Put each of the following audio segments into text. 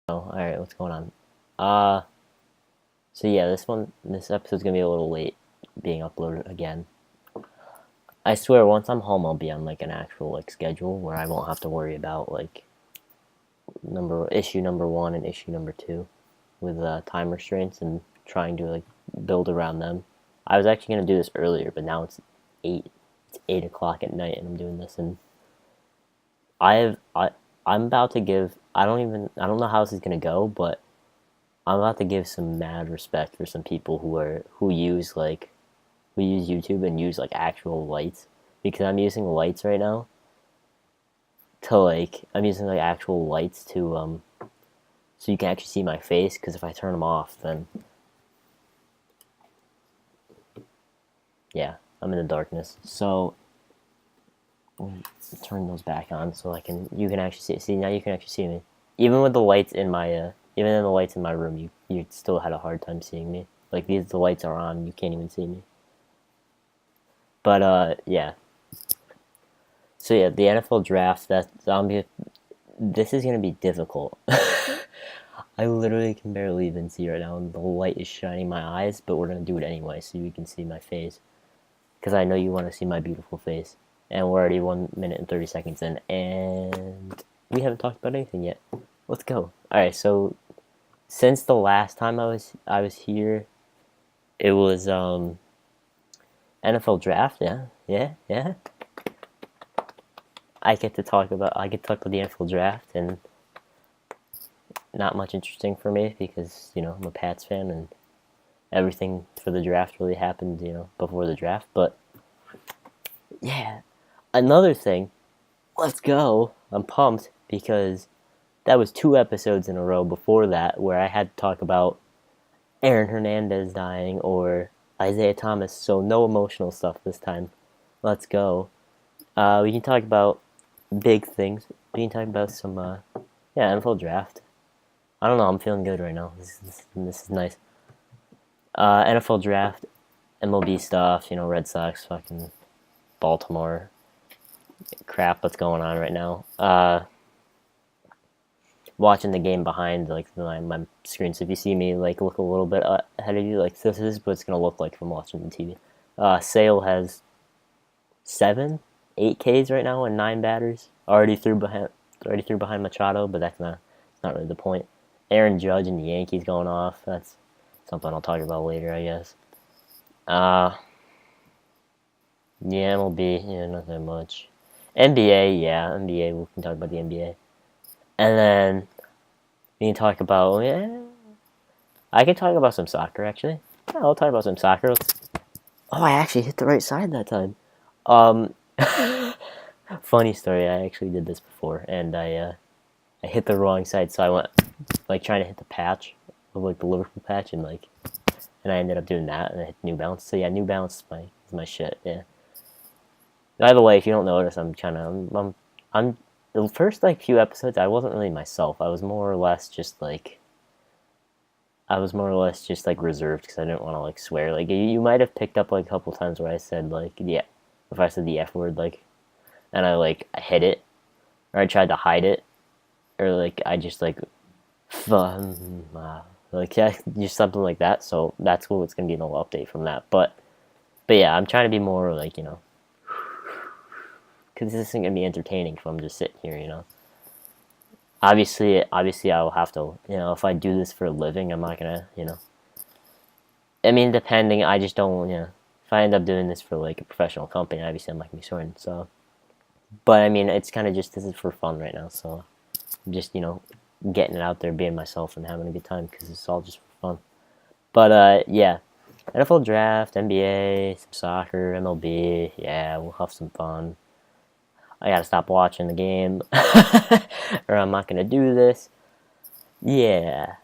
Oh, alright, what's going on? Uh, so yeah, this episode's gonna be a little late being uploaded again. I swear, once I'm home, I'll be on like an actual like schedule where I won't have to worry about like issue number one and issue number two with time restraints and trying to like build around them. I was actually gonna do this earlier, but now it's eight. It's 8 o'clock at night, and I'm doing this, and I have I'm about to give. I don't know how this is gonna go, but I'm about to give some mad respect for some people who use YouTube and use like actual lights, because I'm using lights right now to like I'm using like actual lights to so you can actually see my face, because if I turn them off, then yeah, I'm in the darkness. So turn those back on so you can actually see now you can actually see me. Even with the lights in my even in the lights in my room, you still had a hard time seeing me. Like these the lights are on, you can't even see me. But yeah. So yeah, the NFL draft, this is gonna be difficult. I literally can barely even see right now, and the light is shining in my eyes, but we're gonna do it anyway so you can see my face. Because I know you want to see my beautiful face. And we're already 1 minute and 30 seconds in, and we haven't talked about anything yet. Let's go. Alright, so since the last time I was here, it was NFL draft, yeah. I get to talk about the NFL draft, and not much interesting for me because, I'm a Pats fan, and everything for the draft really happened, before the draft. But yeah, another thing, let's go. I'm pumped because that was 2 episodes in a row before that where I had to talk about Aaron Hernandez dying or Isaiah Thomas, so no emotional stuff this time. Let's go. We can talk about big things. We can talk about some, yeah, NFL draft. I don't know, I'm feeling good right now. This is nice. NFL draft, MLB stuff, Red Sox, fucking Baltimore. Crap, what's going on right now? Watching the game behind like my screen. So if you see me like look a little bit ahead of you, like this is what it's gonna look like if I'm watching the TV. Sale has 8 Ks right now and 9 batters. Already threw behind Machado, but it's not really the point. Aaron Judge and the Yankees going off. That's something I'll talk about later, I guess. Yeah, MLB, yeah, not that much. NBA, yeah, NBA. We can talk about the NBA, and then we can talk about, yeah. I can talk about some soccer actually. Yeah, I'll talk about some soccer. Oh, I actually hit the right side that time. Um, funny story. I actually did this before, and I hit the wrong side, so I went like trying to hit the patch of like the Liverpool patch, and I ended up doing that, and I hit New Balance. So yeah, New Balance is my shit. Yeah. By the way, if you don't notice, I'm the first like few episodes, I wasn't really myself. I was more or less just like reserved because I didn't want to like swear. Like you might have picked up like a couple times where I said like, yeah, if I said the F word, like, and I hid it, or I tried to hide it, or like I just like like, yeah, just something like that. So that's what it's gonna be an little update from that. But yeah, I'm trying to be more like, because this isn't gonna be entertaining if I'm just sitting here. Obviously, I will have to, if I do this for a living, I'm not gonna. I mean, depending, I just don't, if I end up doing this for like a professional company, obviously I'm not gonna be sworn. So, but I mean, it's kind of just, this is for fun right now. So I'm just, getting it out there, being myself, and having a good time because it's all just for fun. But yeah, NFL draft, NBA, some soccer, MLB. Yeah, we'll have some fun. I gotta stop watching the game, or I'm not gonna do this. Yeah,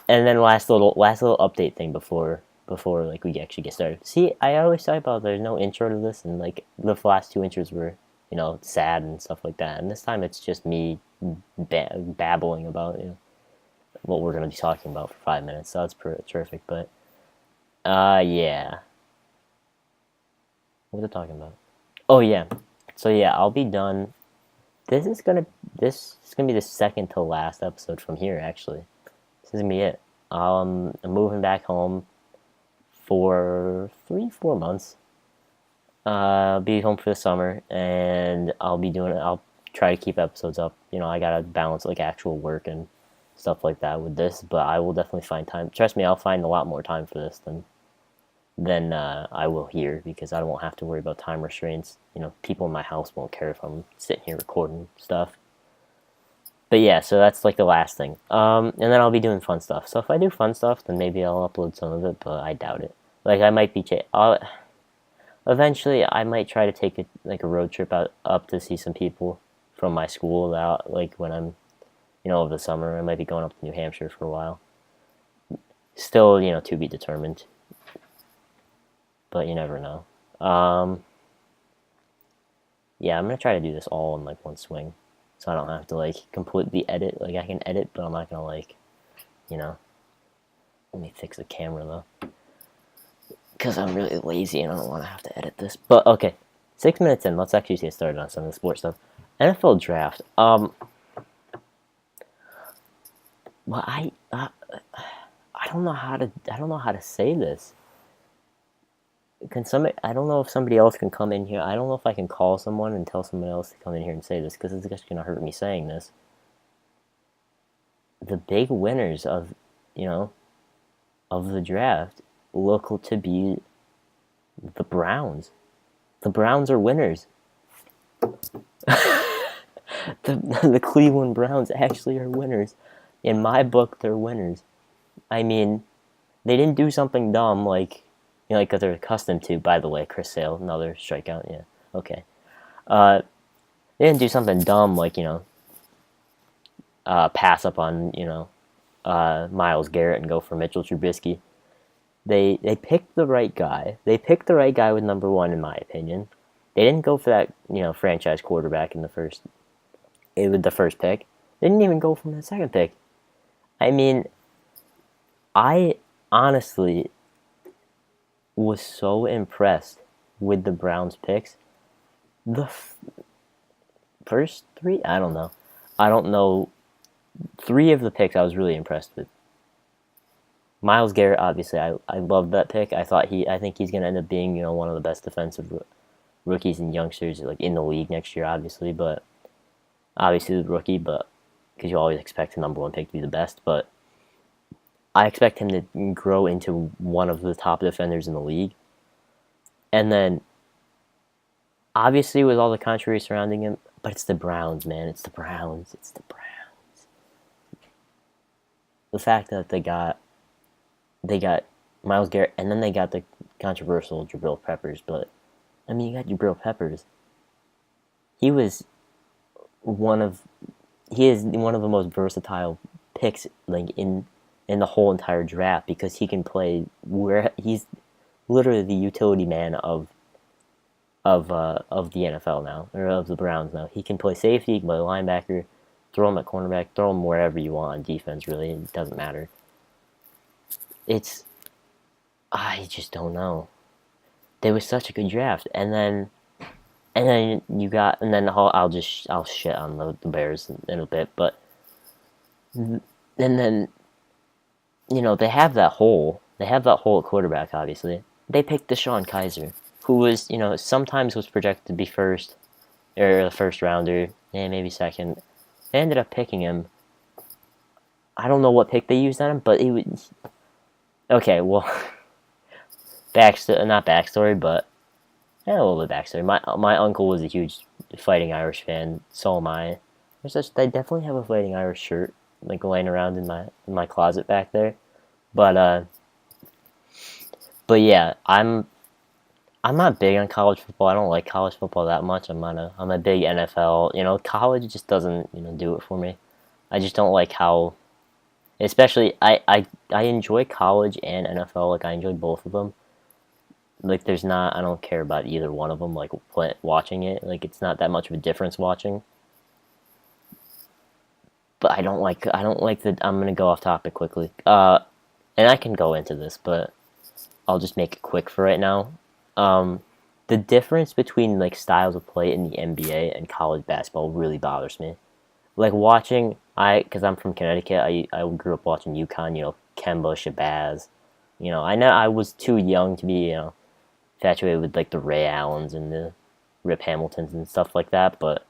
and then last little update thing before like we actually get started. See, I always talk about there's no intro to this, and like the last 2 intros were sad and stuff like that, and this time it's just me babbling about what we're gonna be talking about for 5 minutes. So that's terrific. But yeah, what was I talking about? Oh yeah, so yeah, I'll be done this is gonna this is gonna be the second to last episode from here. Actually, this is gonna be it. I'm moving back home for 3-4 months. I'll be home for the summer, and I'll try to keep episodes up. I gotta balance like actual work and stuff like that with this, but I will definitely find time. Trust me, I'll find a lot more time for this than I will here, because I won't have to worry about time restraints. People in my house won't care if I'm sitting here recording stuff. But yeah, so that's like the last thing. And then I'll be doing fun stuff. So if I do fun stuff, then maybe I'll upload some of it, but I doubt it. Like I might be. Eventually, I might try to take a road trip up to see some people from my school out, like when I'm, over the summer. I might be going up to New Hampshire for a while. Still, to be determined. But you never know. Yeah, I'm gonna try to do this all in like one swing, so I don't have to like completely edit. Like I can edit, but I'm not gonna like, Let me fix the camera though, because I'm really lazy and I don't want to have to edit this. But okay, 6 minutes in, let's actually get started on some of the sports stuff. NFL draft. Well, I don't know how to say this. I don't know if somebody else can come in here. I don't know if I can call someone and tell someone else to come in here and say this, because it's just gonna hurt me saying this. The big winners of the draft look to be the Browns. The Browns are winners. The Cleveland Browns actually are winners. In my book, they're winners. I mean, they didn't do something dumb like they're accustomed to. By the way, Chris Sale, another strikeout. Yeah, okay. They didn't do something dumb like pass up on Myles Garrett and go for Mitchell Trubisky. They picked the right guy. They picked the right guy with number one, in my opinion. They didn't go for that franchise quarterback with the first pick. They didn't even go from the second pick. I mean, I honestly was so impressed with the Browns picks. The first three, I don't know. 3 of the picks I was really impressed with. Myles Garrett, obviously, I loved that pick. I think he's gonna end up being one of the best defensive rookies and youngsters like in the league next year, obviously. But obviously the rookie, but because you always expect the number 1 pick to be the best, but I expect him to grow into one of the top defenders in the league. And then, obviously, with all the controversy surrounding him, but it's the Browns, man. It's the Browns. The fact that they got Myles Garrett, and then they got the controversial Jabril Peppers. But I mean, you got Jabril Peppers. He is one of the most versatile picks like in the whole entire draft, because he can play where he's literally the utility man of the NFL now, or of the Browns now. He can play safety, he can play linebacker, throw him at cornerback, throw him wherever you want on defense. Really, it doesn't matter. I just don't know. There was such a good draft, and then I'll shit on the Bears in a bit, but and then they have that hole. They have that hole at quarterback. Obviously, they picked Deshaun Kaiser, who was sometimes was projected to be first or the first rounder, and maybe second. They ended up picking him. I don't know what pick they used on him, but it was okay. Well, not backstory, but a little bit backstory. My uncle was a huge Fighting Irish fan. So am I. They definitely have a Fighting Irish shirt like laying around in my closet back there. But yeah, I'm not big on college football. I don't like college football that much. I'm a big NFL. College just doesn't do it for me. I just don't like how, especially I enjoy college and NFL. Like I enjoy both of them. Like I don't care about either one of them. Like watching it, like it's not that much of a difference watching. But I don't like the. I'm gonna go off topic quickly. And I can go into this, but I'll just make it quick for right now. the difference between like styles of play in the NBA and college basketball really bothers me. Like watching, because I'm from Connecticut, I grew up watching UConn. Kemba, Shabazz. I know I was too young to be infatuated with like the Ray Allens and the Rip Hamiltons and stuff like that. But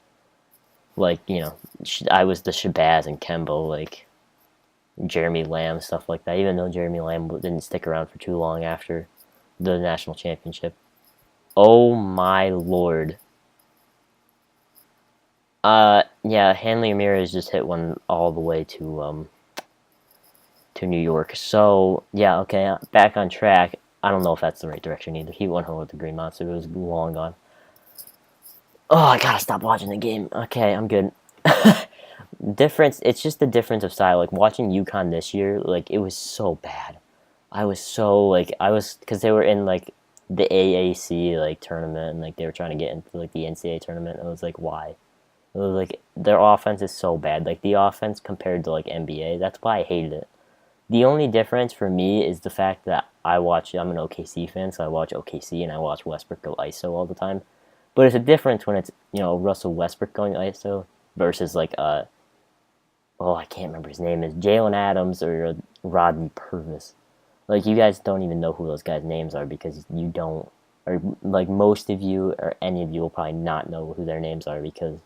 like I was the Shabazz and Kemba, like Jeremy Lamb, stuff like that. Even though Jeremy Lamb didn't stick around for too long after the national championship. Oh my lord. Yeah, Hanley Ramirez just hit one all the way to New York. So yeah, okay, back on track. I don't know if that's the right direction either. He went home with the Green Monster. It was long gone. Oh, I gotta stop watching the game. Okay, I'm good. Difference. It's just the difference of style. Like watching UConn this year, like it was so bad. Because they were in like the AAC like tournament and like they were trying to get into like the NCAA tournament. And I was like, why? It was like their offense is so bad. Like the offense compared to like NBA. That's why I hated it. The only difference for me is the fact that I'm an OKC fan, so I watch OKC and I watch Westbrook go ISO all the time. But it's a difference when it's, Russell Westbrook going ISO versus like, I can't remember his name is, Jalen Adams or Rodney Purvis. Like, you guys don't even know who those guys' names are because you don't, or like most of you or any of you will probably not know who their names are because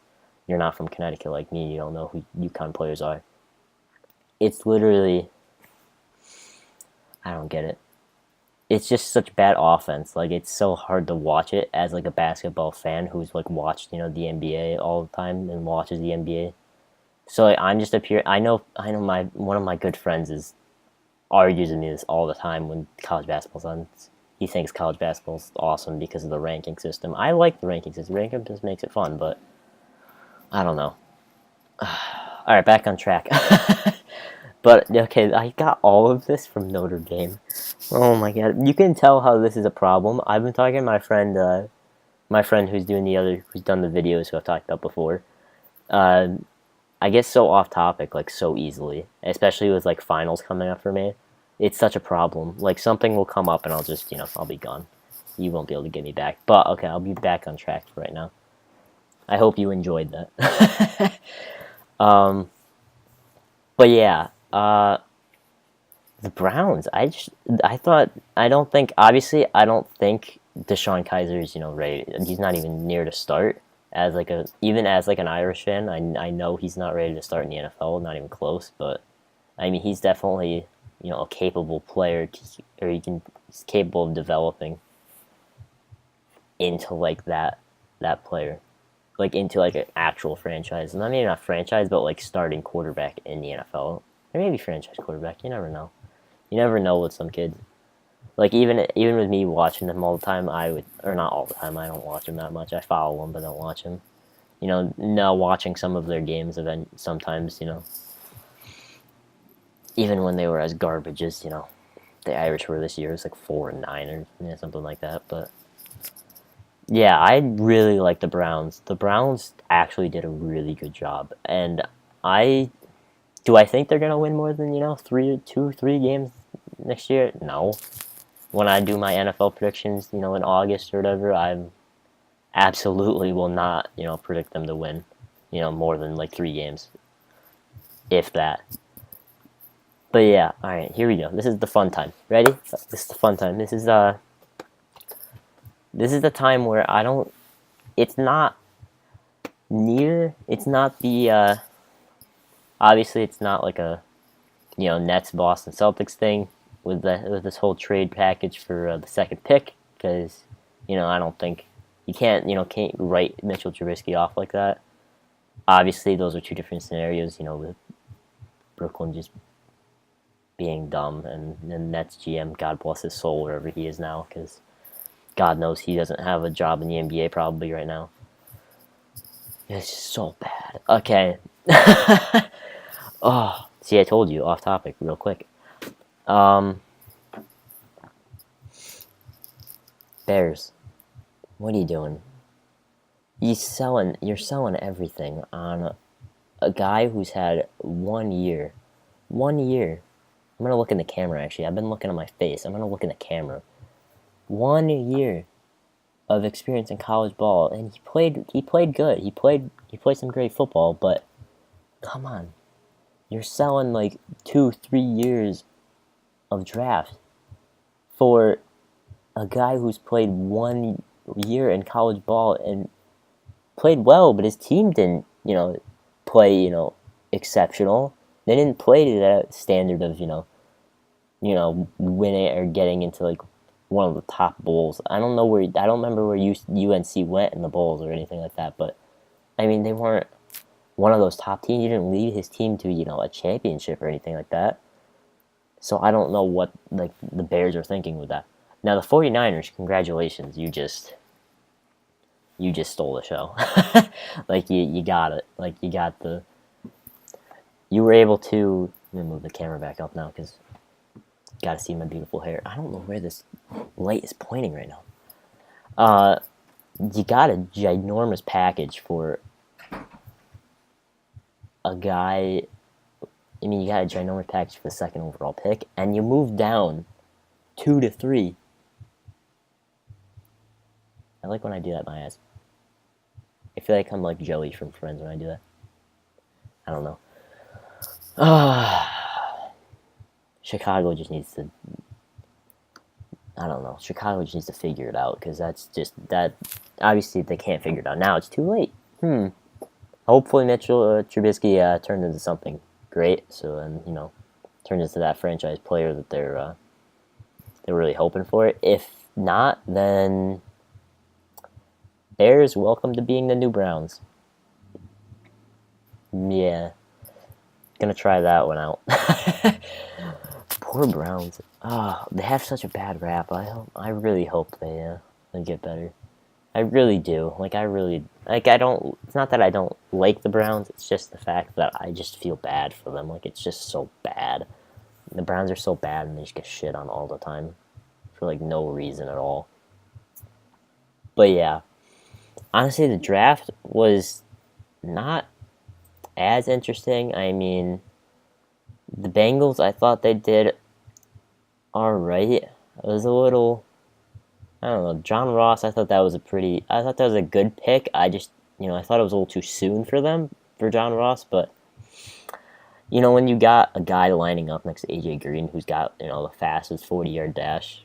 you're not from Connecticut like me. You don't know who UConn players are. It's literally, I don't get it. It's just such bad offense. Like, it's so hard to watch it as like a basketball fan who's like watched the NBA all the time and watches the NBA. So like, I'm just up here. I know my one of my good friends argues with me this all the time when college basketball's on. He thinks college basketball's awesome because of the ranking system. I like the ranking system. The ranking just makes it fun, but I don't know. All right, back on track. But okay, I got all of this from Notre Dame. Oh my god, you can tell how this is a problem. I've been talking to my friend who's done the videos who I've talked about before. I get so off topic like so easily, especially with like finals coming up for me. It's such a problem. Like something will come up and I'll just I'll be gone. You won't be able to get me back. But okay, I'll be back on track right now. I hope you enjoyed that. But yeah, the Browns. I don't think Deshaun Kaiser is ready. He's not even near to start. Even as like an Irish fan, I know he's not ready to start in the NFL. Not even close. But I mean, he's definitely a capable player, or he's capable of developing into like that player, like into like an actual franchise. Not maybe not franchise, but like starting quarterback in the NFL, or maybe franchise quarterback. You never know. You never know with some kids. Like even with me watching them all the time, or not all the time. I don't watch them that much. I follow them, but don't watch them. Now watching some of their games, sometimes even when they were as garbage as the Irish were this year, it's like 4-9 or something like that. But yeah, I really like the Browns. The Browns actually did a really good job, and I think they're gonna win more than 3 games next year? No. When I do my NFL predictions, in August or whatever, I absolutely will not, predict them to win, more than like 3 games, if that. But yeah, all right, here we go. This is the fun time. Ready? This is the fun time. This is the time where it's not the obviously it's not like a Nets Boston Celtics thing with this whole trade package for the second pick, because I don't think you can't write Mitchell Trubisky off like that. Obviously those are 2 different scenarios, with Brooklyn just being dumb and the Nets GM, God bless his soul wherever he is now, because God knows he doesn't have a job in the NBA probably right now. It's just so bad. Okay. Oh, see, I told you, off topic real quick. Bears, what are you doing? You're selling everything on a guy who's had 1 year. 1 year. I'm gonna look in the camera actually. I've been looking at my face. I'm gonna look in the camera. 1 year. of experience in college ball, and he played good. He played some great football, but come on, you're selling like 2 3 years of draft for a guy who's played 1 year in college ball and played well, but his team didn't, play, exceptional. They didn't play to that standard of, winning or getting into like one of the top bowls. I don't remember where UNC went in the bowls or anything like that, but I mean, they weren't one of those top teams. He didn't lead his team to, a championship or anything like that. So I don't know what like the Bears are thinking with that. Now the 49ers, congratulations. You just stole the show. Like you got it. Like you were able to. Let me move the camera back up now because got to see my beautiful hair. I don't know where this light is pointing right now. You got a ginormous package for a guy. I mean, you got a ginormous package for the second overall pick, and you moved down 2 to 3. I like when I do that, my ass. I feel like I'm like Joey from Friends when I do that. I don't know. Chicago just needs to. I don't know. Chicago just needs to figure it out because that's just that. Obviously, they can't figure it out now. It's too late. Hopefully, Mitchell Trubisky turns into something great. So then turns into that franchise player that they're really hoping for. If not, then Bears, welcome to being the new Browns. Yeah. Gonna try that one out. Poor Browns. They have such a bad rap. I really hope they get better. I really do. I don't. It's not that I don't like the Browns. It's just the fact that I just feel bad for them. Like it's just so bad. The Browns are so bad, and they just get shit on all the time for like no reason at all. But yeah, honestly, the draft was not as interesting. I mean, the Bengals, I thought they did alright. It was a little, I don't know, John Ross, I thought that was a good pick. I just, I thought it was a little too soon for John Ross, but, when you got a guy lining up next to AJ Green who's got, the fastest 40-yard dash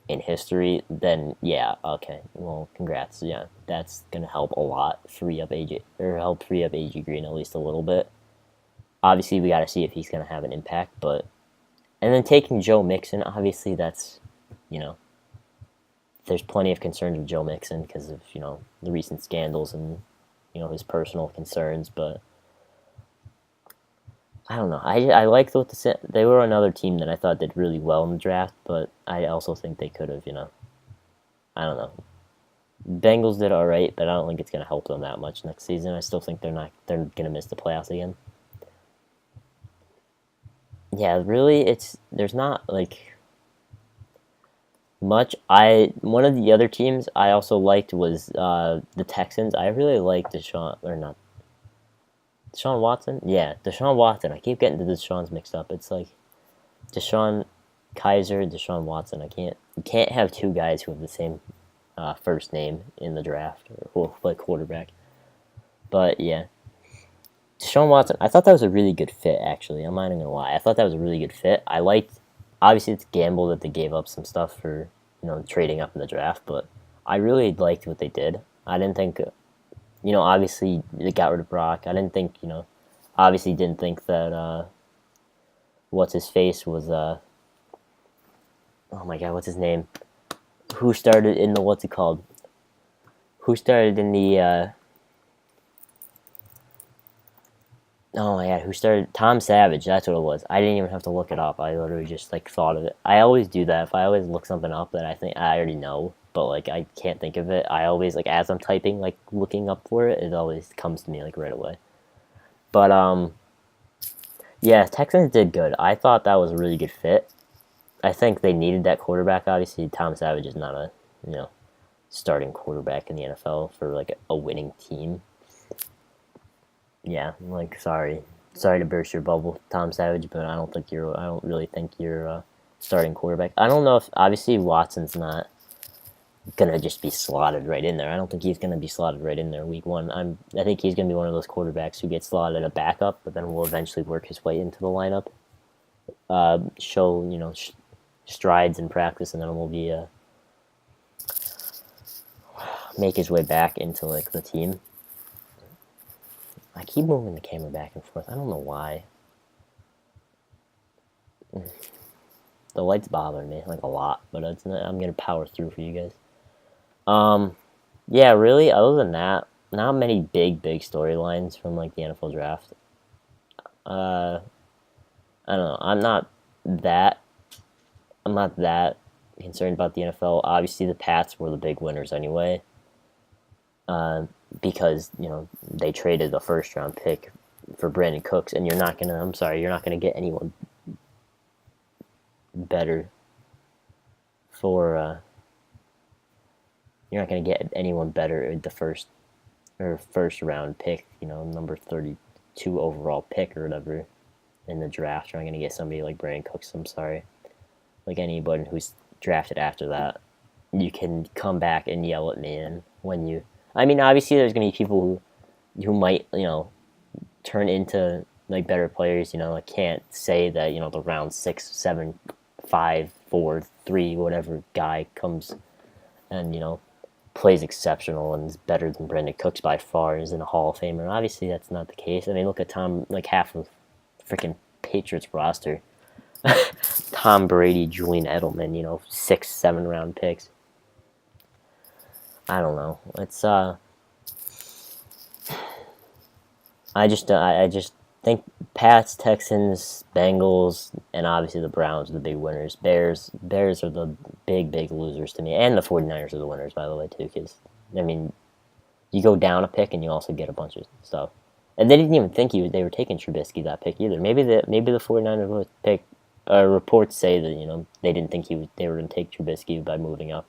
in history, then yeah, okay, well, congrats. Yeah, that's gonna help a lot help free up AJ Green at least a little bit. Obviously, we got to see if he's gonna have an impact, and then taking Joe Mixon, obviously that's, there's plenty of concerns with Joe Mixon because of the recent scandals and his personal concerns, but I don't know. I liked what they were another team that I thought did really well in the draft, but I also think they could have, I don't know. Bengals did all right, but I don't think it's going to help them that much next season. I still think they're going to miss the playoffs again. Yeah, really, there's not like much. One of the other teams I also liked was the Texans. I really liked Deshaun Watson? Yeah, Deshaun Watson. I keep getting the Deshaun's mixed up. It's like Deshaun Kaiser, Deshaun Watson. You can't have two guys who have the same first name in the draft or who play quarterback. But yeah, Deshaun Watson. I thought that was a really good fit. Actually, I'm not even gonna lie. I thought that was a really good fit. I liked. Obviously, it's a gamble that they gave up some stuff for trading up in the draft, but I really liked what they did. I didn't think. Obviously they got rid of Brock. I didn't think, obviously didn't think that, what's his face was, oh my god, what's his name? Who started in the, what's it called? Who started in the, oh my god, who started? Tom Savage, that's what it was. I didn't even have to look it up. I literally just, thought of it. I always do that. If I always look something up that I think I already know, but I can't think of it. I always as I'm typing, looking up for it, it always comes to me right away. But yeah, Texans did good. I thought that was a really good fit. I think they needed that quarterback. Obviously, Tom Savage is not a starting quarterback in the NFL for a winning team. Yeah, sorry to burst your bubble, Tom Savage, but I don't really think you're a starting quarterback. I don't know if obviously Watson's not gonna just be slotted right in there. I don't think he's gonna be slotted right in there week one. I think he's gonna be one of those quarterbacks who gets slotted a backup, but then will eventually work his way into the lineup. Show strides in practice, and then will be make his way back into like the team. I keep moving the camera back and forth. I don't know why. The lights bother me like a lot, but I'm gonna power through for you guys. Yeah, really. Other than that, not many big storylines from like the NFL draft. Uh, I don't know. That. I'm not that concerned about the NFL. Obviously, the Pats were the big winners anyway. Because they traded the first round pick for Brandon Cooks, and you're not gonna. I'm sorry, you're not gonna get anyone better for. You're not gonna get anyone better at the first round pick. Number 32 overall pick or whatever in the draft. You're not gonna get somebody like Brandon Cooks. I'm sorry, like anybody who's drafted after that. You can come back and yell at me, and when you. I mean, obviously, there's gonna be people who might turn into like better players. I can't say that the round 6, 7, 5, 4, 3, whatever guy comes and plays exceptional and is better than Brandon Cooks by far, is in a Hall of Famer. Obviously, that's not the case. I mean, look at Tom, like half of freaking Patriots roster. Tom Brady, Julian Edelman, 6, 7 round picks. I don't know. It's I just think Pats, Texans, Bengals, and obviously the Browns are the big winners. Bears are the big losers to me, and the 49ers are the winners, by the way, too. Because I mean, you go down a pick and you also get a bunch of stuff. And they didn't even think they were taking Trubisky that pick either. Maybe the 49ers would pick. Reports say that they didn't think they were going to take Trubisky by moving up.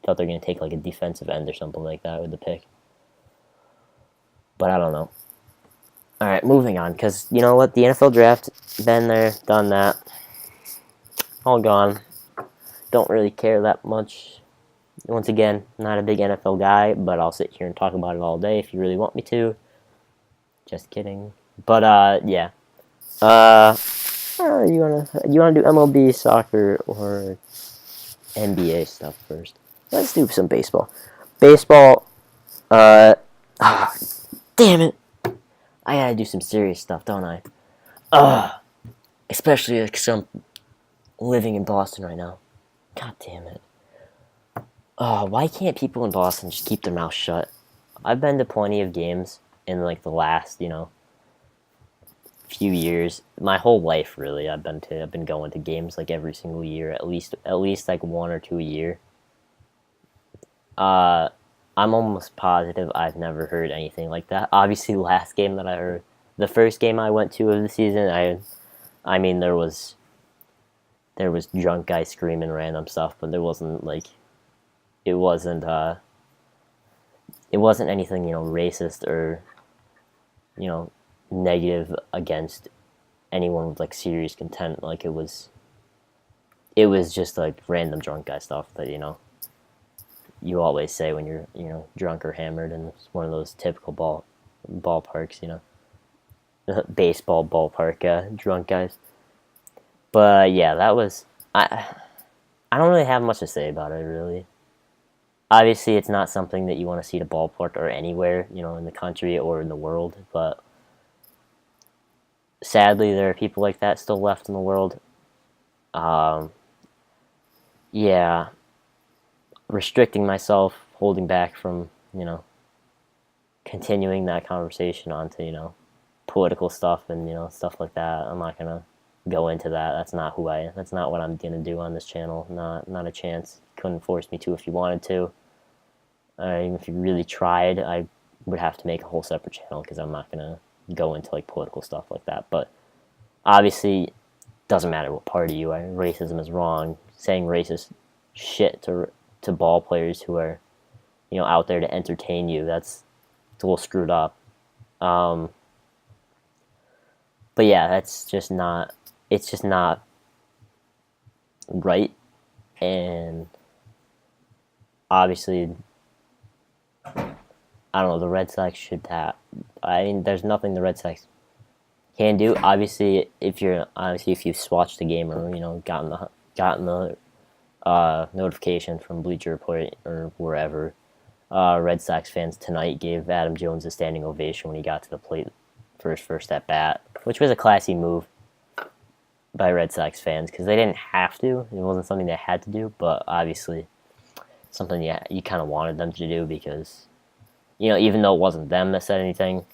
Thought they were going to take like a defensive end or something like that with the pick. But I don't know. All right, moving on, because you know what? The NFL draft, been there, done that. All gone. Don't really care that much. Once again, not a big NFL guy, but I'll sit here and talk about it all day if you really want me to. Just kidding. But yeah. You wanna do MLB, soccer, or NBA stuff first? Let's do some baseball. Baseball. Damn it! I gotta do some serious stuff, don't I? Especially because I'm living in Boston right now. God damn it. Why can't people in Boston just keep their mouth shut? I've been to plenty of games in like the last, few years. My whole life, really. I've been going to games like every single year, at least like 1 or 2 a year. I'm almost positive I've never heard anything like that. Obviously, last game that I heard, the first game I went to of the season, I mean, there was drunk guys screaming random stuff, but there wasn't like, it wasn't anything racist or negative against anyone with like serious content. Like it was just like random drunk guy stuff that you always say when you're drunk or hammered, and it's one of those typical ballparks, baseball ballpark drunk guys. But yeah, that was I don't really have much to say about it, really. Obviously, it's not something that you want to see at a ballpark or anywhere, in the country or in the world, but sadly, there are people like that still left in the world. Yeah, restricting myself, holding back from, continuing that conversation onto, political stuff and, stuff like that. I'm not going to go into that. That's not that's not what I'm going to do on this channel. Not a chance. Couldn't force me to if you wanted to. Even if you really tried, I would have to make a whole separate channel because I'm not going to go into like political stuff like that. But obviously, doesn't matter what party you are. Racism is wrong. Saying racist shit to ball players who are, out there to entertain you, it's a little screwed up. But yeah, it's just not right, and obviously, I don't know, the Red Sox should have. I mean, there's nothing the Red Sox can do. Obviously, if you've watched the game or gotten the notification from Bleacher Report or wherever, Red Sox fans tonight gave Adam Jones a standing ovation when he got to the plate for his first at bat, which was a classy move by Red Sox fans because they didn't have to. It wasn't something they had to do, but obviously something you kind of wanted them to do because, even though it wasn't them that said anything,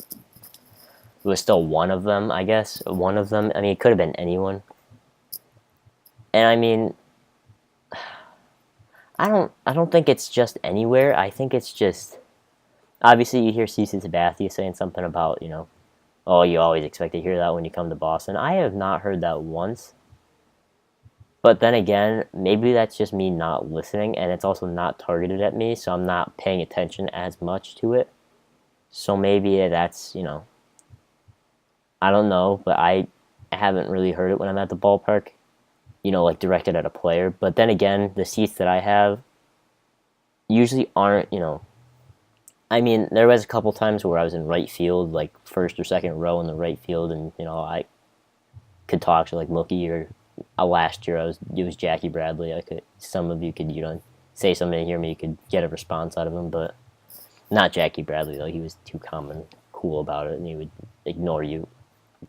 it was still one of them, I guess. One of them. I mean, it could have been anyone. And I mean, I don't think it's just anywhere. I think it's just obviously you hear CC Sabathia saying something about, oh, you always expect to hear that when you come to Boston. I have not heard that once. But then again, maybe that's just me not listening, and it's also not targeted at me, so I'm not paying attention as much to it. So maybe that's, I don't know, but I haven't really heard it when I'm at the ballpark, like directed at a player. But then again, the seats that I have usually aren't, I mean, there was a couple times where I was in right field, like first or second row in the right field, and, I could talk to like Mookie or last year it was Jackie Bradley. Some of you could, say something to hear me, you could get a response out of him, but not Jackie Bradley, though. He was too calm and cool about it, and he would ignore you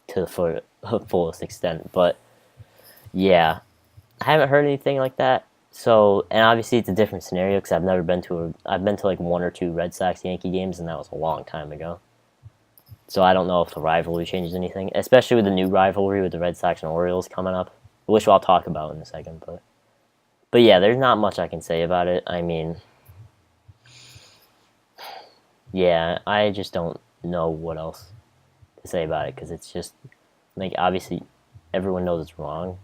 to the fullest extent. But yeah, I haven't heard anything like that. So, and obviously it's a different scenario because I've been to like one or two Red Sox Yankee games, and that was a long time ago. So I don't know if the rivalry changes anything, especially with the new rivalry with the Red Sox and Orioles coming up, which I'll talk about in a second. But yeah, there's not much I can say about it. I mean, yeah, I just don't know what else to say about it because it's just like obviously everyone knows it's wrong,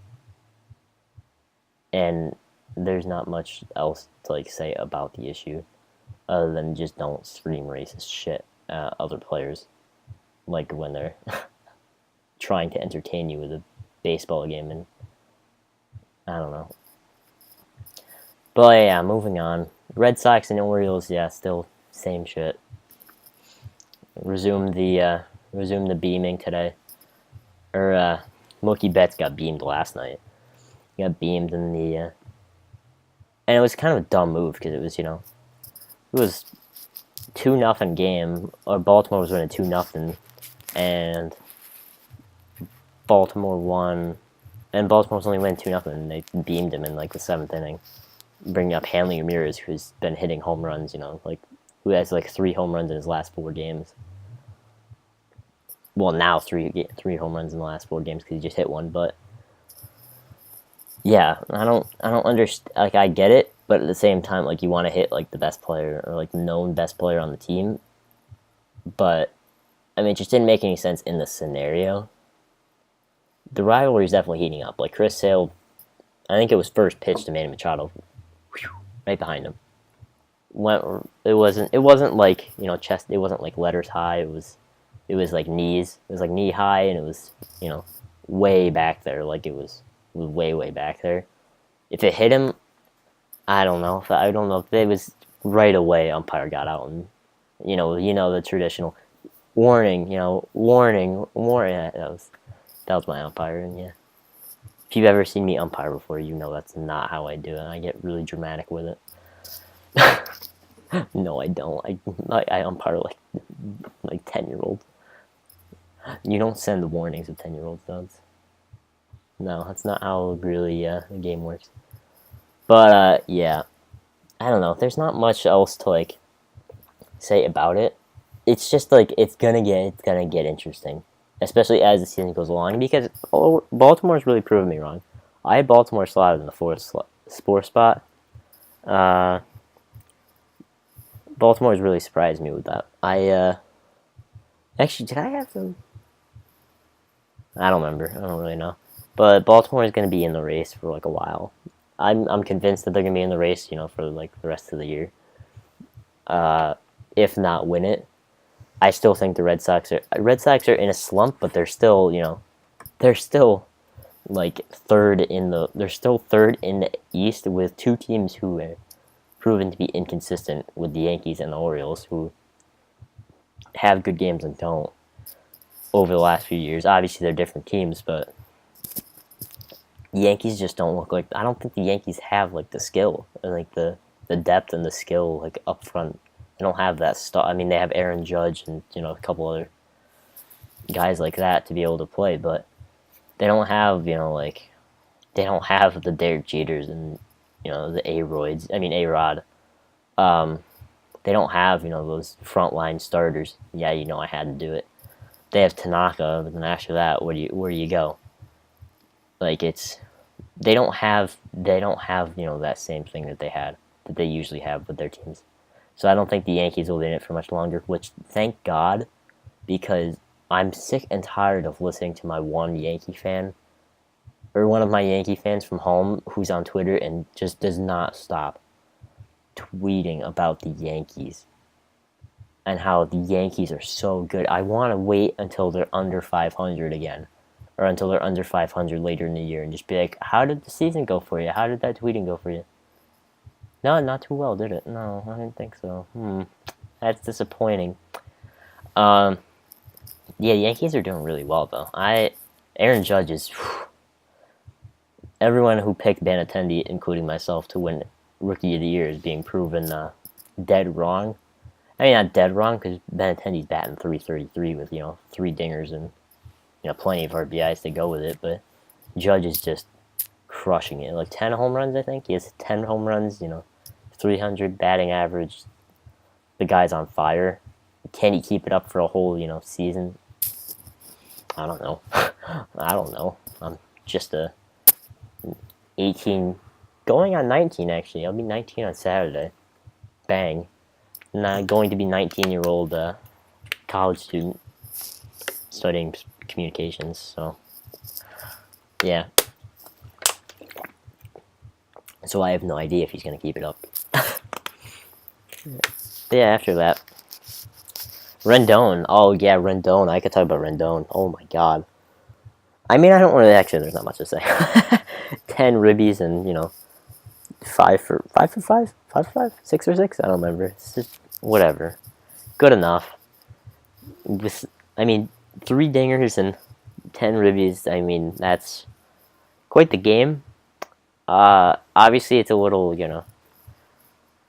and there's not much else to like say about the issue other than just don't scream racist shit at other players like when they're trying to entertain you with a baseball game, and I don't know. But yeah, moving on. Red Sox and Orioles, yeah, still same shit. Resume the beaming today. Mookie Betts got beamed last night. He got beamed in the and it was kind of a dumb move because it was 2-0 game, or Baltimore was winning 2-0, and Baltimore won, and Baltimore was only winning 2-0, and they beamed him in like the 7th inning, bringing up Hanley Ramirez, who's been hitting home runs, who has like 3 home runs in his last 4 games. Well, now 3 home runs in the last 4 games because he just hit one, but yeah, I don't understand. Like, I get it, but at the same time, like, you want to hit like the best player or like the known best player on the team, but I mean, it just didn't make any sense in the scenario. The rivalry is definitely heating up. Like Chris Sale, I think it was first pitch to Manny Machado, right behind him. It wasn't like chest. It wasn't like letters high. It was like knees. It was like knee high, and it was way back there. Like it was way back there. If it hit him, I don't know. If it was right away. Umpire got out, and the traditional warning. Warning. That was my umpire, and yeah. If you've ever seen me umpire before, that's not how I do it. I get really dramatic with it. No, I don't. I umpire like 10-year-olds. You don't send the warnings of 10-year-olds, does? No, that's not how really the game works. But yeah, I don't know. There's not much else to like say about it. It's just like it's gonna get interesting, especially as the season goes along, because Baltimore's really proven me wrong. I had Baltimore slotted in the 4th spot. Baltimore's really surprised me with that. Actually, did I have them? I don't remember. I don't really know. But Baltimore is going to be in the race for like a while. I'm convinced that they're going to be in the race, for like the rest of the year. If not win it. I still think the Red Sox are in a slump, but they're still like third in the East with 2 teams who proven to be inconsistent with the Yankees and the Orioles, who have good games and don't over the last few years. Obviously, they're different teams, but the Yankees just don't look like. I don't think the Yankees have like the skill and like the depth and the skill like up front. They don't have that stuff. I mean, they have Aaron Judge and a couple other guys like that to be able to play, but they don't have like they don't have the Derek Jeters and the A-Roids. I mean A-Rod. They don't have those frontline starters. Yeah, I had to do it. They have Tanaka, but then after that, where do you go? Like they don't have that same thing that they usually have with their teams. So I don't think the Yankees will be in it for much longer, which thank God, because I'm sick and tired of listening to one of my Yankee fans from home who's on Twitter and just does not stop tweeting about the Yankees and how the Yankees are so good. I want to wait until they're under 500 again, or until they're under 500 later in the year, and just be like, how did the season go for you? How did that tweeting go for you? No, not too well, did it? No, I didn't think so. That's disappointing. Yeah, Yankees are doing really well, though. Aaron Judge is... Everyone who picked Benintendi, including myself, to win Rookie of the Year is being proven dead wrong. I mean, not dead wrong, because Benintendi's batting .333 with, 3 dingers and, plenty of RBIs to go with it, but Judge is just crushing it. Like 10 home runs, I think. He has 10 home runs, 300 batting average. The guy's on fire. Can he keep it up for a whole, season? I don't know. I'm just a 18, going on 19, actually. I'll be 19 on Saturday. Bang. And going to be 19-year-old college student studying communications, so yeah. So I have no idea if he's going to keep it up. But yeah, after that, Rendon. Oh yeah, Rendon. I could talk about Rendon. Oh my god. I mean, I don't really, actually, there's not much to say. 10 ribbies and 5 for 5, 6 for 6. I don't remember. It's just whatever. Good enough. I mean, 3 dingers and 10 ribbies. I mean, that's quite the game. Obviously, it's a little,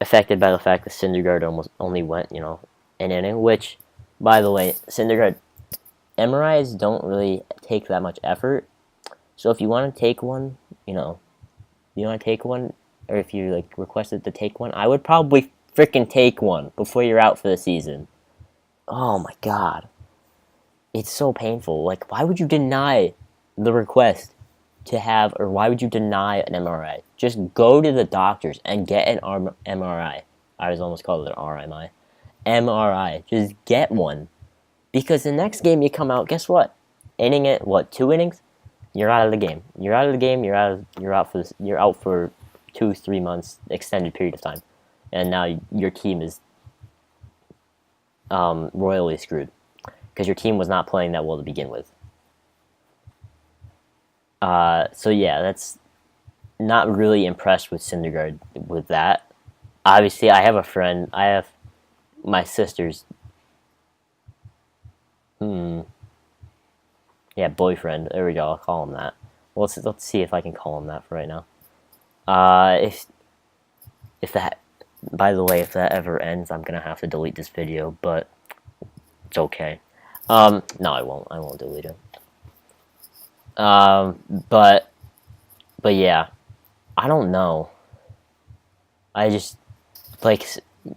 affected by the fact that Syndergaard almost only went, an inning, which, by the way, Syndergaard, MRIs don't really take that much effort. So if you want to take one, or if you, requested to take one, I would probably freaking take one before you're out for the season. Oh my god. It's so painful. Like, why would you deny the request to have, or why would you deny an MRI? Just go to the doctors and get an MRI. I was almost called it an RMI. MRI. Just get one. Because the next game you come out, guess what? Inning it, 2 innings? You're out of the game. You're out of the game. You're out for 2-3 months, extended period of time, and now your team is royally screwed because your team was not playing that well to begin with. So yeah, that's not really impressed with Syndergaard with that. Obviously, I have a friend. I have my sister's. Yeah, boyfriend. There we go. I'll call him that. Well, let's see if I can call him that for right now. If that, by the way, if that ever ends, I'm gonna have to delete this video, but it's okay. No, I won't. I won't delete it. But yeah, I don't know. I just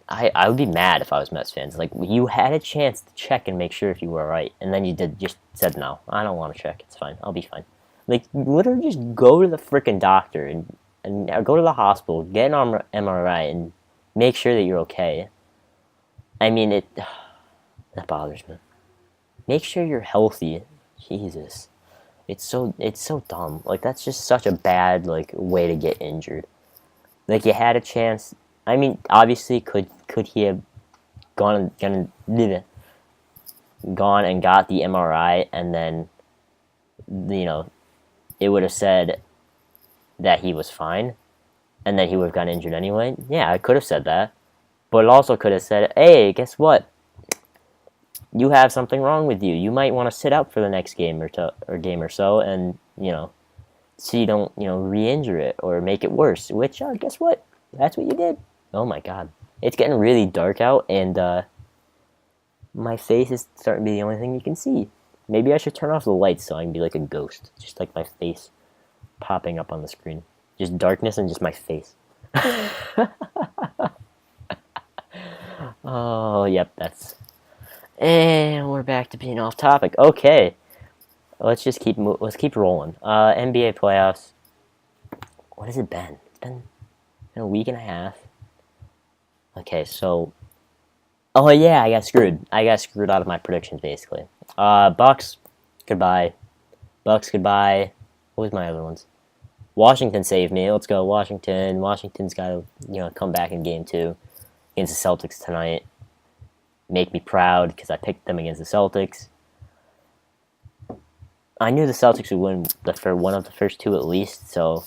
I would be mad if I was Mets fans. Like, you had a chance to check and make sure if you were alright, and then you just said no. I don't want to check. It's fine. I'll be fine. Like, literally just go to the freaking doctor and go to the hospital, get an MRI, and make sure that you're okay. I mean, that bothers me. Make sure you're healthy. Jesus. It's so dumb. Like, that's just such a bad, way to get injured. Like, you had a chance. I mean, obviously, could he have gone and got the MRI, and then, it would have said that he was fine, and then he would have gotten injured anyway. Yeah, I could have said that, but it also could have said, hey, guess what? You have something wrong with you. You might want to sit out for the next game or game or so, and so you don't re-injure it or make it worse. Which guess what? That's what you did. Oh my god, it's getting really dark out, and my face is starting to be the only thing you can see. Maybe I should turn off the lights so I can be like a ghost, just like my face popping up on the screen. Just darkness and just my face. Oh, yep, that's. And we're back to being off topic. Okay, let's just let's keep rolling. NBA playoffs. What has it been? It's been a week and a half. Okay, so. Oh yeah, I got screwed. I got screwed out of my predictions basically. Bucks, goodbye. Bucks, goodbye. What was my other ones? Washington saved me. Let's go, Washington. Washington's got to come back in game 2 against the Celtics tonight. Make me proud because I picked them against the Celtics. I knew the Celtics would win one of the first 2 at least, so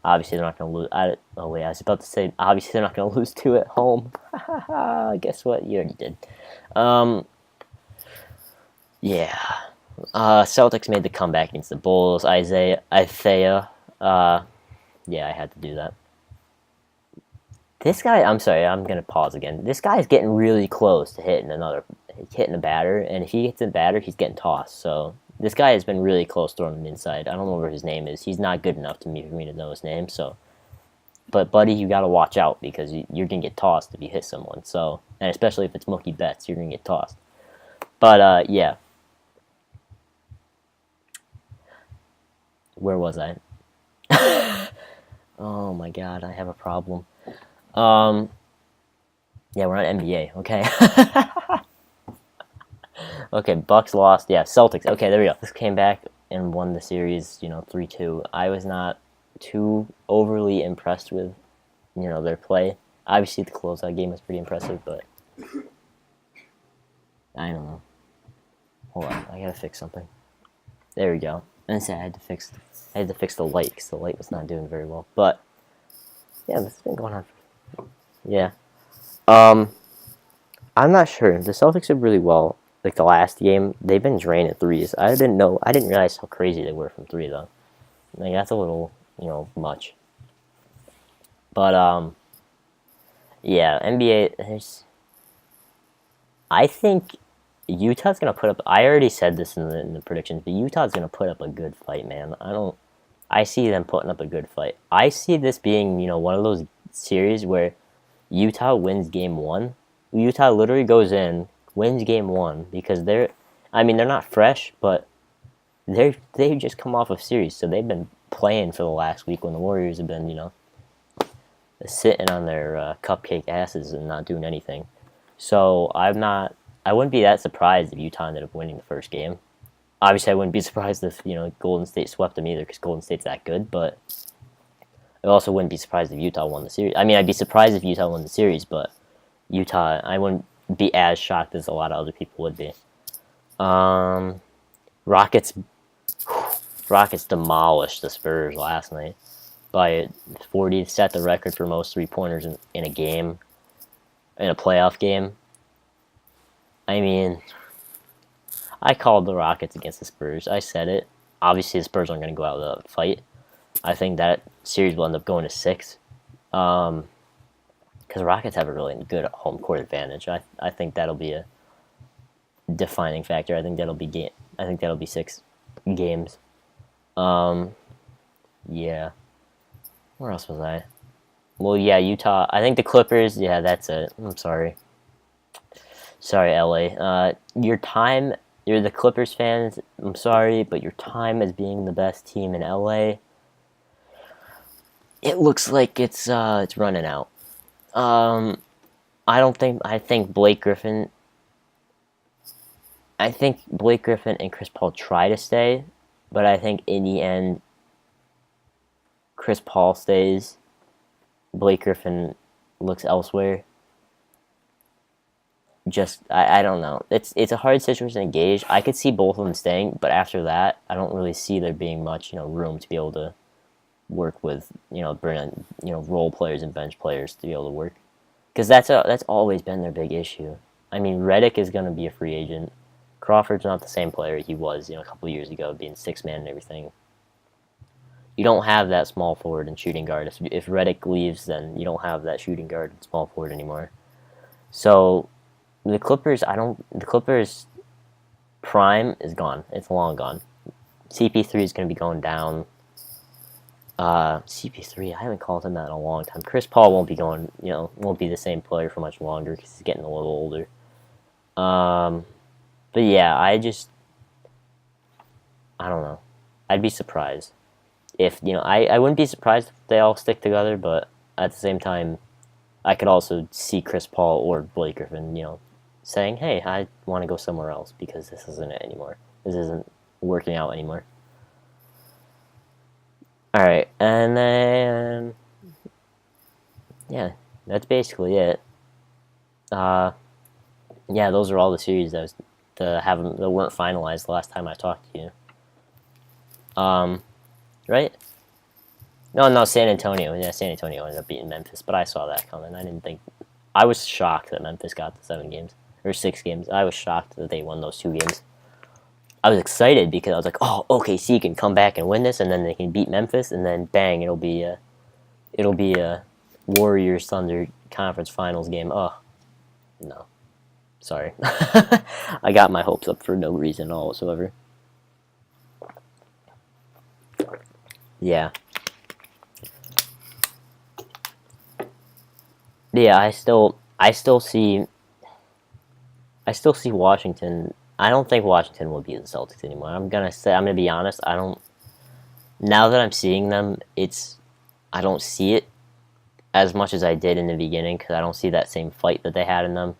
obviously they're not going to lose. I was about to say obviously they're not going to lose 2 at home. Guess what? You already did. Yeah. Celtics made the comeback against the Bulls. Isaiah. Yeah, I had to do that. This guy, I'm sorry, I'm going to pause again. This guy is getting really close to hitting a batter, and if he gets a batter, he's getting tossed. So this guy has been really close throwing him inside. I don't know what his name is. He's not good enough for me to know his name. So, but buddy, you got to watch out because you're going to get tossed if you hit someone. So, and especially if it's Mookie Betts, you're going to get tossed. But yeah. Where was I? Oh my god, I have a problem. Yeah, we're on NBA, okay? Okay, Bucks lost. Yeah, Celtics. Okay, there we go. This came back and won the series, 3-2. I was not too overly impressed with, their play. Obviously, the closeout game was pretty impressive, but I don't know. Hold on, I gotta fix something. There we go. And I had to fix the light because the light was not doing very well. But yeah, this has been going on. Yeah. I'm not sure. The Celtics did really well. Like the last game, they've been draining threes. I didn't realize how crazy they were from 3 though. Like that's a little, much. But yeah, NBA. I think Utah's gonna put up. I already said this in the predictions, but Utah's gonna put up a good fight, man. I see them putting up a good fight. I see this being, one of those series where Utah wins game 1. Utah literally goes in, wins game 1 because they're not fresh, but they've just come off of series, so they've been playing for the last week when the Warriors have been, sitting on their cupcake asses and not doing anything. So I wouldn't be that surprised if Utah ended up winning the first game. Obviously, I wouldn't be surprised if Golden State swept them either because Golden State's that good. But I also wouldn't be surprised if Utah won the series. I mean, I'd be surprised if Utah won the series, but Utah, I wouldn't be as shocked as a lot of other people would be. Rockets demolished the Spurs last night by 40 to set the record for most 3-pointers in a game, in a playoff game. I mean, I called the Rockets against the Spurs. I said it. Obviously, the Spurs aren't going to go out with a fight. I think that series will end up going to 6. Because the Rockets have a really good home court advantage. I think that'll be a defining factor. I think that'll be 6 games. Yeah. Where else was I? Well, yeah, Utah. I think the Clippers. Yeah, that's it. I'm sorry. Sorry, LA. You're the Clippers fans. I'm sorry, but your time as being the best team in LA, it looks like it's running out. I think Blake Griffin and Chris Paul try to stay, but I think in the end, Chris Paul stays. Blake Griffin looks elsewhere. I don't know. It's a hard situation to gauge. I could see both of them staying, but after that, I don't really see there being much room to be able to work with, bring in, role players and bench players to be able to work. Because that's always been their big issue. I mean, Reddick is going to be a free agent. Crawford's not the same player he was, a couple of years ago, being six-man and everything. You don't have that small forward and shooting guard. If Reddick leaves, then you don't have that shooting guard and small forward anymore. So the Clippers prime is gone. It's long gone. CP3 is going to be going down. CP3, I haven't called him that in a long time. Chris Paul won't be going, won't be the same player for much longer because he's getting a little older. But yeah, I don't know. I'd be surprised if, I wouldn't be surprised if they all stick together, but at the same time, I could also see Chris Paul or Blake Griffin, saying, hey, I want to go somewhere else because this isn't it anymore. This isn't working out anymore. Alright, and then, yeah, that's basically it. Yeah, those are all the series that weren't finalized the last time I talked to you. Right? No, San Antonio. Yeah, San Antonio ended up beating Memphis, but I saw that coming. I was shocked that Memphis got the 7 games, or 6 games. I was shocked that they won those 2 games. I was excited because I was like, oh, OKC can come back and win this, and then they can beat Memphis, and then bang, it'll be a Warriors Thunder conference finals game. Oh, no, sorry, I got my hopes up for no reason at all whatsoever. Yeah, I still see Washington. I don't think Washington will beat the Celtics anymore. I'm gonna be honest. I don't. Now that I'm seeing them, I don't see it as much as I did in the beginning because I don't see that same fight that they had in them.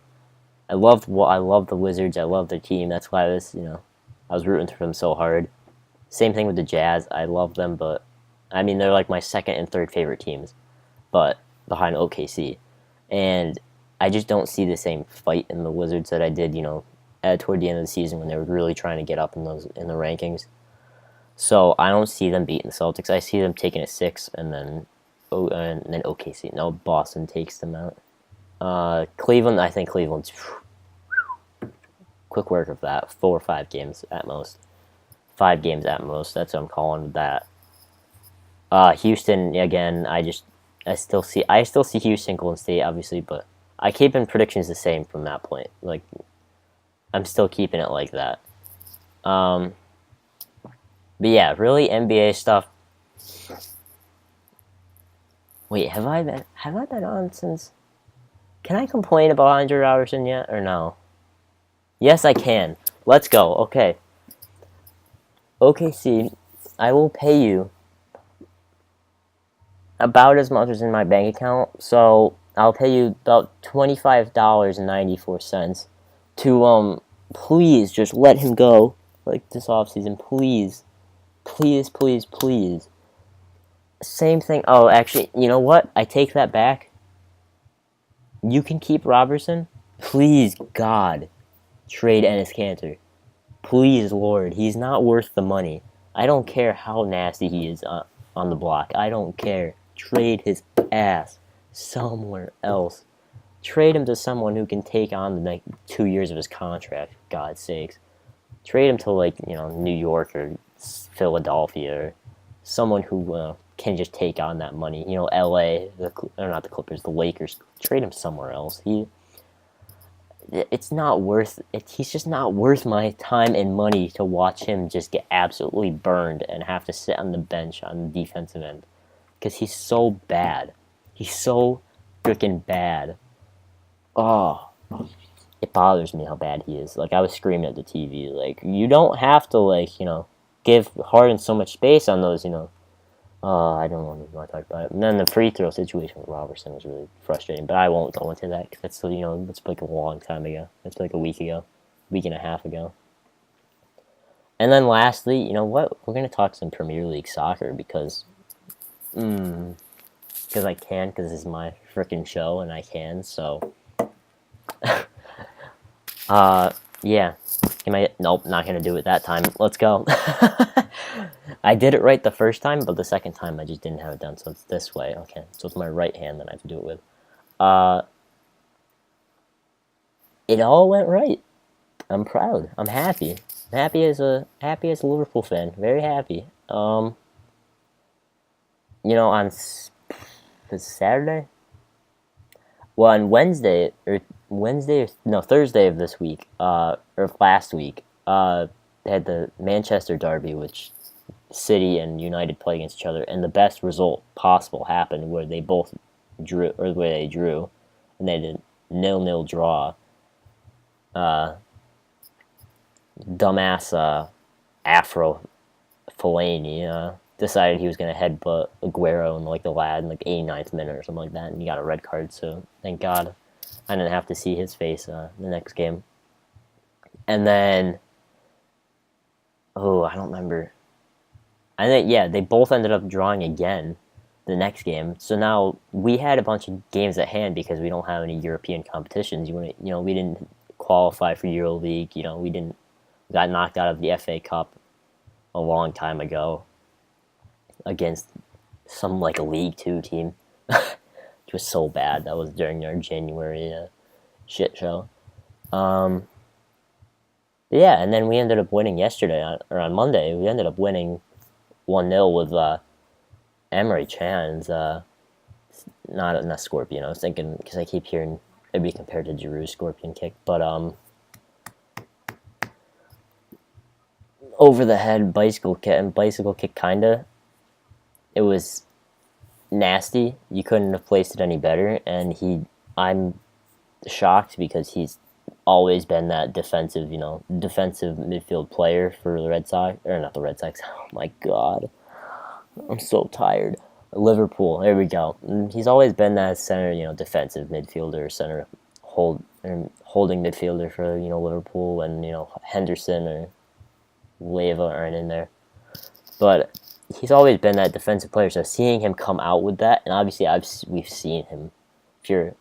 I love the Wizards. I love their team. That's why I was rooting for them so hard. Same thing with the Jazz. I love them, but I mean they're like my second and third favorite teams, but behind OKC, and I just don't see the same fight in the Wizards that I did, toward the end of the season when they were really trying to get up in the rankings. So I don't see them beating the Celtics. I see them taking a 6 and then OKC. No, Boston takes them out. Cleveland, I think Cleveland's quick work of that. 4 or 5 games at most. 5 games at most. That's what I'm calling that. Houston again. I still see Houston, Golden State, obviously, but I keep in predictions the same from that point. Like, I'm still keeping it like that. But yeah, really NBA stuff. Wait, have I been on since? Can I complain about Andre Robertson yet or no? Yes, I can. Let's go. Okay. OKC, I will pay you about as much as in my bank account, so I'll pay you about $25.94 to please just let him go like this offseason. Please. Same thing. Oh, actually, you know what? I take that back. You can keep Robertson. Please, God, trade Enes Kanter. Please, Lord, he's not worth the money. I don't care how nasty he is on the block. I don't care. Trade his ass somewhere else. Trade him to someone who can take on the next 2 years of his contract, for God's sakes. Trade him to, New York or Philadelphia or someone who can just take on that money. LA, or not the Clippers, the Lakers. Trade him somewhere else. He's just not worth my time and money to watch him just get absolutely burned and have to sit on the bench on the defensive end. Because he's so bad. He's so freaking bad. Oh, it bothers me how bad he is. I was screaming at the TV. You don't have to, give Harden so much space on those, I don't want to talk about it. And then the free throw situation with Robertson was really frustrating, but I won't go into that because that's a long time ago. That's a week and a half ago. And then lastly, you know what? We're going to talk some Premier League soccer because I can, because this is my freaking show and I can, so. Yeah. Nope, not going to do it that time. Let's go. I did it right the first time, but the second time I just didn't have it done. So it's this way. Okay, so it's my right hand that I have to do it with. Uh, it all went right. I'm proud. I'm happy. I'm happy as a Liverpool fan. Very happy. On Saturday. Well, on Thursday of this week, or last week, they had the Manchester derby, which City and United play against each other, and the best result possible happened where they both drew, and they did 0-0 draw. Dumbass Afro Fellaini decided he was going to headbutt Aguero in like the 89th minute or something like that, and he got a red card. So thank God I didn't have to see his face the next game. And then, I don't remember. I think they both ended up drawing again the next game. So now we had a bunch of games at hand because we don't have any European competitions. We didn't qualify for EuroLeague. We got knocked out of the FA Cup a long time ago against some like a League 2 team. Which was so bad. That was during our January shit show. And then we ended up winning yesterday, on Monday. We ended up winning 1-0 with Emery Chan's, not Scorpion. I was thinking, because I keep hearing it be compared to Giroud's Scorpion kick, but over the head bicycle kick kinda. It was nasty. You couldn't have placed it any better, and I'm shocked because he's always been that defensive midfield player for the Red Sox, or not the Red Sox. Oh my God, I'm so tired. Liverpool, there we go. He's always been that center, defensive midfielder, center holding midfielder for Liverpool, and Henderson or Leva aren't in there, but he's always been that defensive player. So seeing him come out with that, and obviously we've seen him. If you're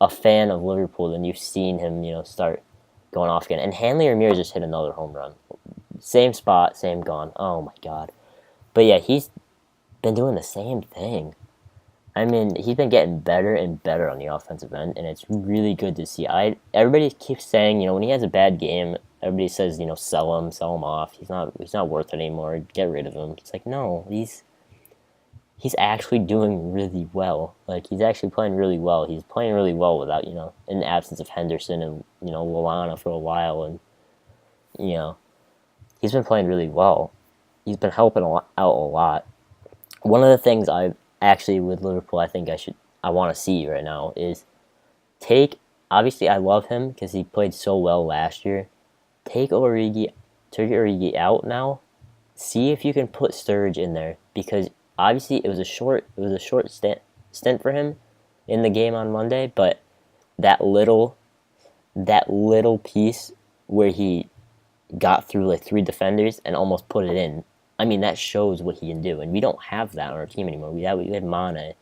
a fan of Liverpool, then you've seen him, start going off again. And Hanley Ramirez just hit another home run, same spot, same gone. Oh my God! But yeah, he's been doing the same thing. I mean, he's been getting better and better on the offensive end, and it's really good to see. Everybody keeps saying, when he has a bad game, everybody says, sell him off. He's not worth it anymore. Get rid of him. It's like, no, he's actually doing really well. Like, he's actually playing really well. He's playing really well without, in the absence of Henderson and, Lallana for a while, and, he's been playing really well. He's been helping out a lot. One of the things with Liverpool, I think I want to see right now is obviously I love him because he played so well last year. Take Origi out now. See if you can put Sturridge in there, because obviously it was a short stint for him in the game on Monday, but that little piece where he got through like 3 defenders and almost put it in. I mean, that shows what he can do, and we don't have that on our team anymore. We had Mane.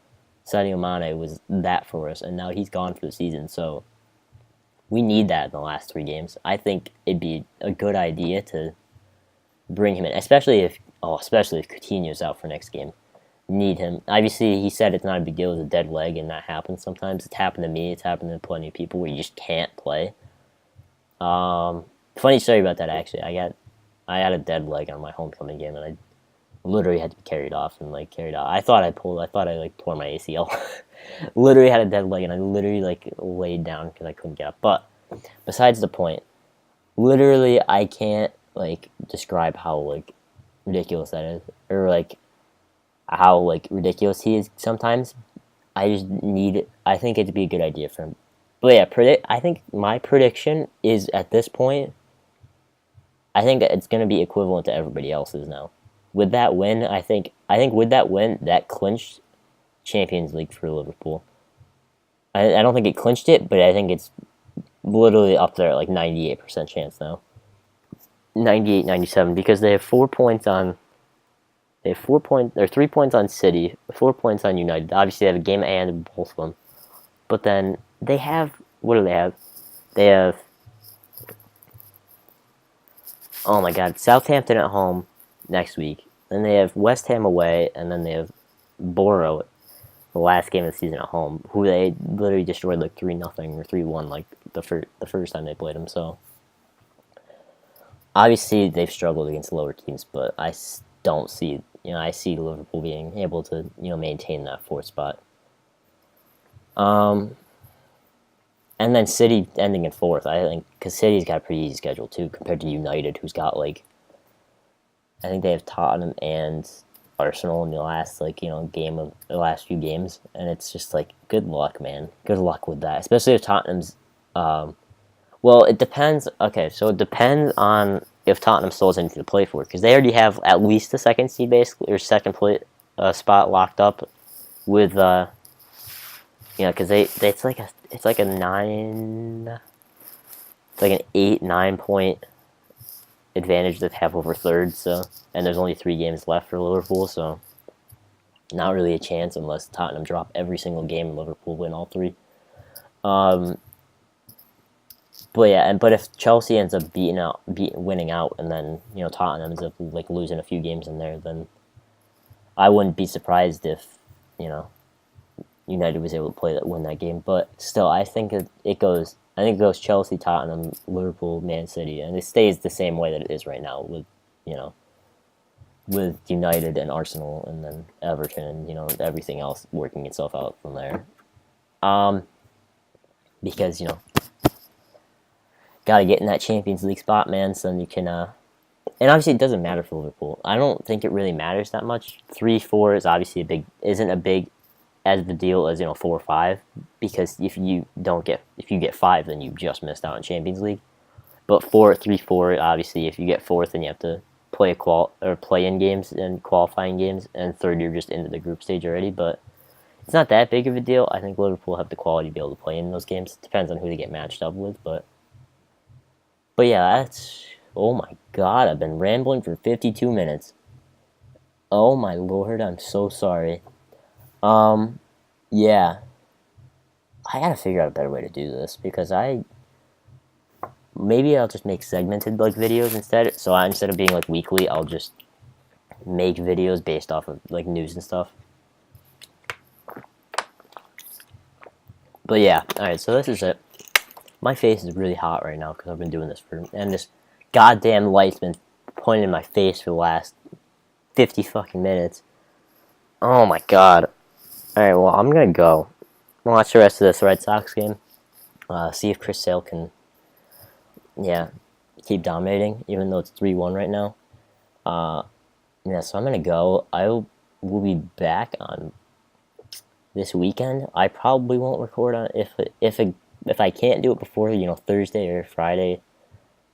Sadio Mane was that for us, and now he's gone for the season, so we need that in the last 3 games. I think it'd be a good idea to bring him in, especially if Coutinho's out for next game. Need him. Obviously, he said it's not a big deal. It's a dead leg, and that happens sometimes. It's happened to me. It's happened to plenty of people where you just can't play. Funny story about that, actually. I had a dead leg on my homecoming game, and I literally had to be carried off. I thought I tore my ACL. Literally had a dead leg, and I literally laid down because I couldn't get up. But besides the point, literally I can't describe how ridiculous that is, or how ridiculous he is sometimes. I think it'd be a good idea for him. But yeah, I think my prediction is, at this point, I think it's going to be equivalent to everybody else's now. With that win, I think with that win, that clinched Champions League for Liverpool. I don't think it clinched it, but I think it's literally up there at 98% chance now. 98, 97, because they have 4 points on... They have 3 points on City, 4 points on United. Obviously, they have a game at hand in both of them. But then they have... What do they have? They have... Oh my God, Southampton at home next week. Then they have West Ham away, and then they have Borough, the last game of the season at home, who they literally destroyed like 3-0 or 3-1 like the first time they played them. So obviously they've struggled against lower teams, but don't see I see Liverpool being able to maintain that fourth spot. And then City ending in fourth, I think, because City's got a pretty easy schedule too compared to United, who's got like I think they have Tottenham and Arsenal in the last game of the last few games, and it's just like good luck, man. Good luck with that, especially if Tottenham's. Well, it depends. Okay, so it depends on if Tottenham still has anything to play for, because they already have at least the second seed basically or second spot locked up with because it's like a 9, it's like an 8-9 point advantage that they have over third. So, and there's only 3 games left for Liverpool, so not really a chance unless Tottenham drop every single game and Liverpool win all 3. But yeah, but if Chelsea ends up winning out, and then Tottenham ends up like losing a few games in there, then I wouldn't be surprised if United was able to win that game. But still, I think it goes. I think it goes Chelsea, Tottenham, Liverpool, Man City, and it stays the same way that it is right now with United and Arsenal, and then Everton, and everything else working itself out from there. Because got to get in that Champions League spot, man, so then you can and obviously it doesn't matter for Liverpool. I don't think it really matters that much. 3-4 is obviously isn't a big as the deal as 4 or 5, because if you get 5, then you just missed out on Champions League. But 3-4, obviously if you get 4th, then you have to play in games and qualifying games, and 3rd you're just into the group stage already. But it's not that big of a deal. I think Liverpool have the quality to be able to play in those games. It depends on who they get matched up with, but yeah, oh my god, I've been rambling for 52 minutes. Oh my lord, I'm so sorry. Yeah. I gotta figure out a better way to do this, because maybe I'll just make segmented like videos instead. So instead of being like weekly, I'll just make videos based off of like news and stuff. But yeah, alright, so this is it. My face is really hot right now because I've been doing this and this goddamn light's been pointing in my face for the last 50 fucking minutes. Oh my god. Alright, well, I'm gonna go watch the rest of this Red Sox game. See if Chris Sale can, keep dominating, even though it's 3-1 right now. So I'm gonna go. I will be back on this weekend. I probably won't record on if I can't do it before Thursday or Friday.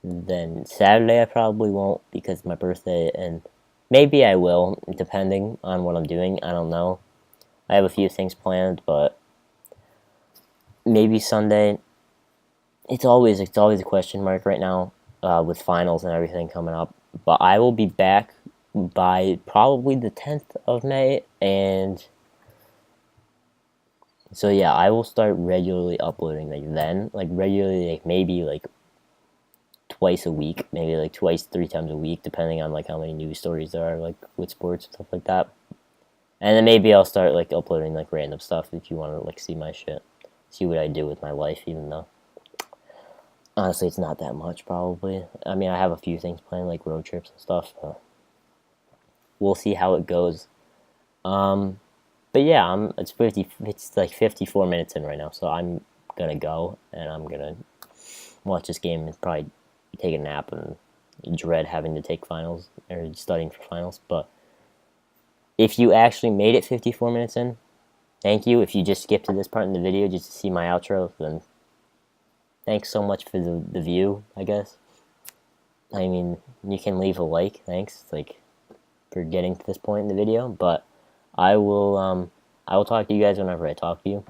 Then Saturday I probably won't, because it's my birthday, and maybe I will, depending on what I'm doing. I don't know. I have a few things planned, but maybe Sunday. It's always a question mark right now with finals and everything coming up. But I will be back by probably the 10th of May, and so yeah, I will start regularly uploading regularly, maybe twice a week, maybe twice, 3 times a week, depending on how many news stories there are with sports and stuff like that. And then maybe I'll start uploading random stuff if you want to see my shit, see what I do with my life, even though honestly it's not that much probably. I mean, I have a few things planned, road trips and stuff, but we'll see how it goes. But yeah, it's 54 minutes in right now, so I'm gonna go and I'm gonna watch this game and probably take a nap and dread having to take finals or studying for finals. But if you actually made it 54 minutes in, thank you. If you just skipped to this part in the video just to see my outro, then thanks so much for the view, I guess. I mean, you can leave a like, thanks, for getting to this point in the video, but I will talk to you guys whenever I talk to you.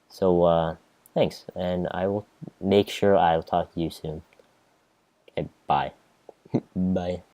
So, thanks, and I will make sure I'll talk to you soon. Okay, bye. Bye.